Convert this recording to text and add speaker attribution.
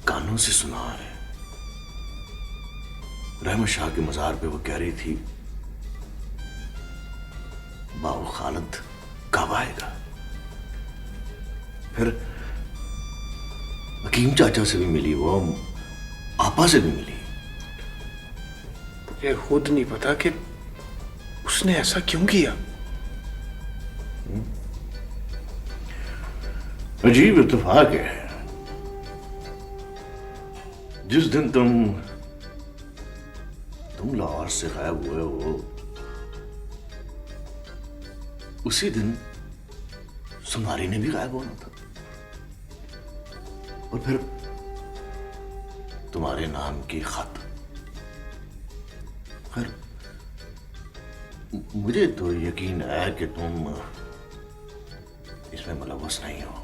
Speaker 1: कानों से सुना है। रहमत शाह के मजार पे वो कह रही थी, बाबू खालिद कब आएगा। फिर हकीम चाचा से भी मिली, वो आपा से भी मिली।
Speaker 2: मुझे खुद नहीं पता कि उसने ऐसा क्यों किया।
Speaker 1: अजीब इत्तेफाक है, जिस दिन तुम लाहौर से गायब हुए हो, उसी दिन सुनारी ने भी गायब होना था। और फिर तुम्हारे नाम की खत। खैर, मुझे तो यकीन है कि तुम इसमें मुलव्वस नहीं हो।